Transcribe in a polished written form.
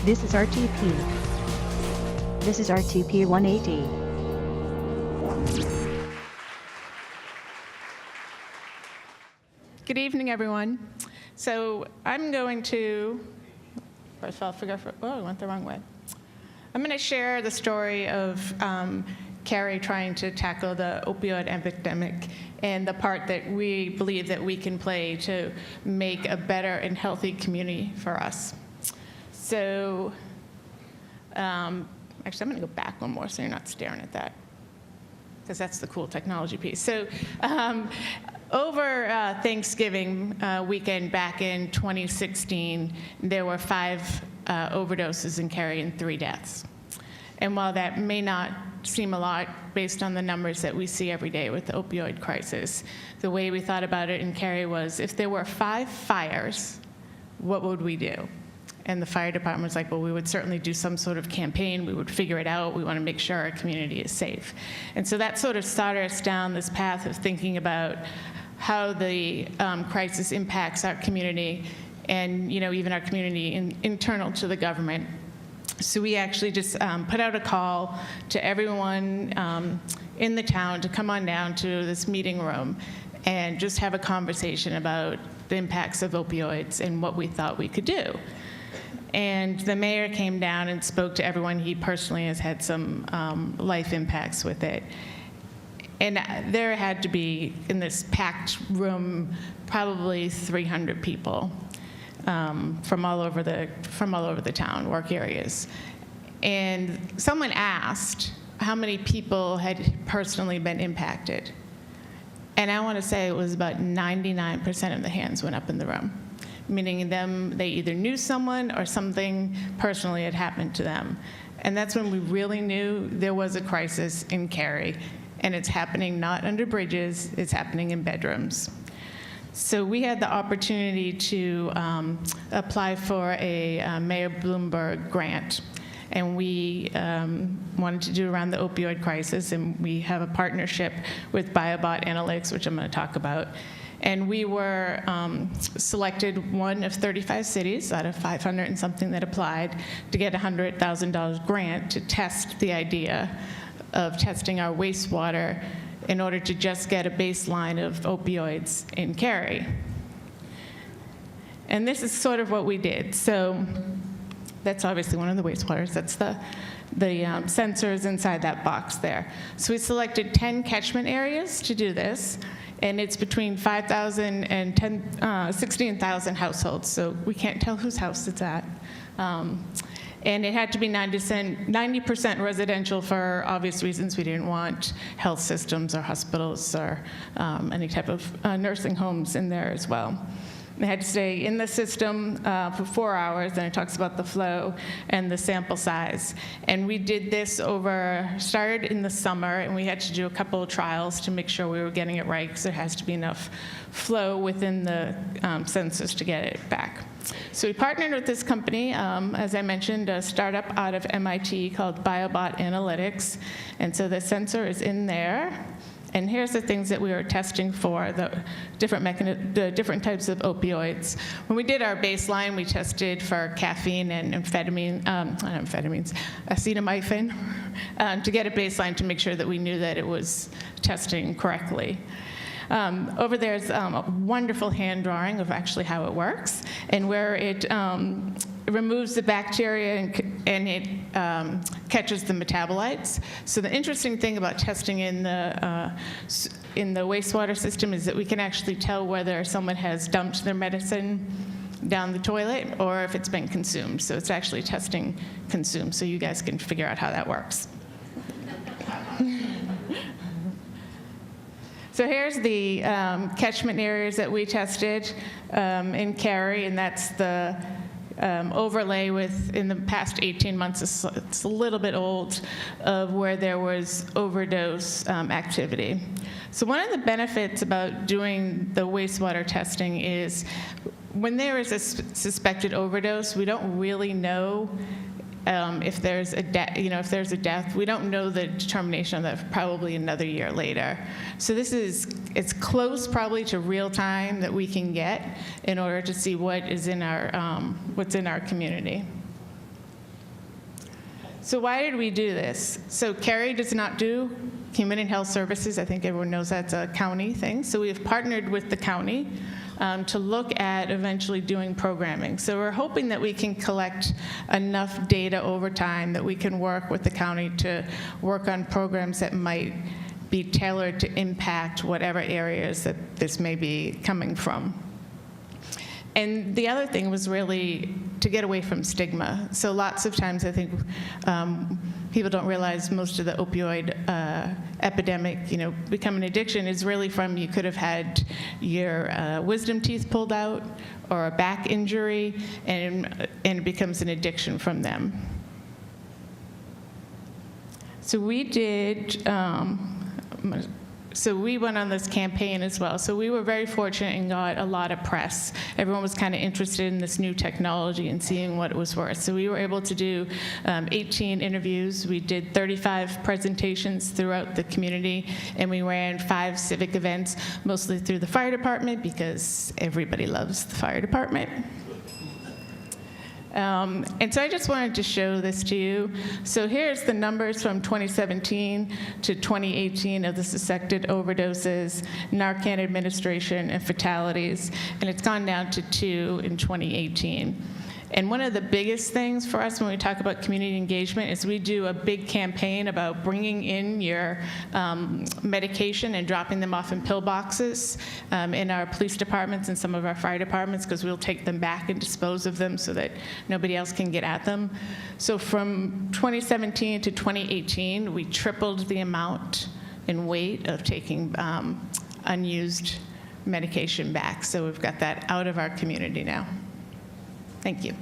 This is RTP. This is RTP180. Good evening, everyone. So I'm going to, first of all, I went the wrong way. I'm going to share the story of Cary trying to tackle the opioid epidemic and the part that we believe that we can play to make a better and healthy community for us. So, actually, I'm going to go back one more so you're not staring at that, because that's the cool technology piece. So, over Thanksgiving weekend back in 2016, there were 5 overdoses in Cary and 3 deaths. And while that may not seem a lot based on the numbers that we see every day with the opioid crisis, the way we thought about it in Cary was, if there were 5 fires, what would we do? And the fire department was like, well, we would certainly do some sort of campaign. We would figure it out. We want to make sure our community is safe. And so that sort of started us down this path of thinking about how the crisis impacts our community and, even our community internal to the government. So we actually just put out a call to everyone in the town to come on down to this meeting room and just have a conversation about the impacts of opioids and what we thought we could do. And the mayor came down and spoke to everyone. He personally has had some life impacts with it. And there had to be, in this packed room, probably 300 people from all over the town, work areas. And someone asked how many people had personally been impacted. And I want to say it was about 99% of the hands went up in the room, meaning they either knew someone or something personally had happened to them. And that's when we really knew there was a crisis in Cary. And it's happening not under bridges, it's happening in bedrooms. So we had the opportunity to apply for a Mayor Bloomberg grant. And we wanted to do around the opioid crisis, and we have a partnership with Biobot Analytics, which I'm going to talk about. And we were selected one of 35 cities out of 500 and something that applied to get a $100,000 grant to test the idea of testing our wastewater in order to just get a baseline of opioids in Cary. And this is sort of what we did. So that's obviously one of the wastewaters. That's the sensors inside that box there. So we selected 10 catchment areas to do this, and it's between 5,000 and 16,000 households, so we can't tell whose house it's at. And it had to be 90% residential for obvious reasons. We didn't want health systems or hospitals or any type of nursing homes in there as well. They had to stay in the system for 4 hours, and it talks about the flow and the sample size. And we did this started in the summer, and we had to do a couple of trials to make sure we were getting it right, because there has to be enough flow within the census to get it back. So we partnered with this company, as I mentioned, a startup out of MIT called Biobot Analytics. And so the sensor is in there. And here's the things that we were testing for, the different types of opioids. When we did our baseline, we tested for caffeine and acetaminophen, to get a baseline to make sure that we knew that it was testing correctly. Over there's a wonderful hand drawing of actually how it works, and where it removes the bacteria and it catches the metabolites. So the interesting thing about testing in the wastewater system is that we can actually tell whether someone has dumped their medicine down the toilet or if it's been consumed. So it's actually testing consumed, so you guys can figure out how that works. So here's the catchment areas that we tested in Cary, and that's the overlay with, in the past 18 months, it's a little bit old, of where there was overdose activity. So one of the benefits about doing the wastewater testing is when there is a suspected overdose, we don't really know if there's a death. We don't know the determination of that for probably another year later. So it's close probably to real time that we can get in order to see what is in our what's in our community. So why did we do this? So Cary does not do human and health services. I think everyone knows that's a county thing. So we have partnered with the county to look at eventually doing programming. So we're hoping that we can collect enough data over time that we can work with the county to work on programs that might be tailored to impact whatever areas that this may be coming from. And the other thing was really to get away from stigma. So lots of times I think people don't realize most of the opioid epidemic, become an addiction is really from you could have had your wisdom teeth pulled out or a back injury, and it becomes an addiction from them. So we did, so we went on this campaign as well. So we were very fortunate and got a lot of press. Everyone was kind of interested in this new technology and seeing what it was worth. So we were able to do 18 interviews. We did 35 presentations throughout the community, and we ran 5 civic events, mostly through the fire department because everybody loves the fire department. And so I just wanted to show this to you. So here's the numbers from 2017 to 2018 of the suspected overdoses, Narcan administration, and fatalities. And it's gone down to 2 in 2018. And one of the biggest things for us when we talk about community engagement is we do a big campaign about bringing in your medication and dropping them off in pill boxes in our police departments and some of our fire departments, because we'll take them back and dispose of them so that nobody else can get at them. So from 2017 to 2018, we tripled the amount and weight of taking unused medication back. So we've got that out of our community now. Thank you.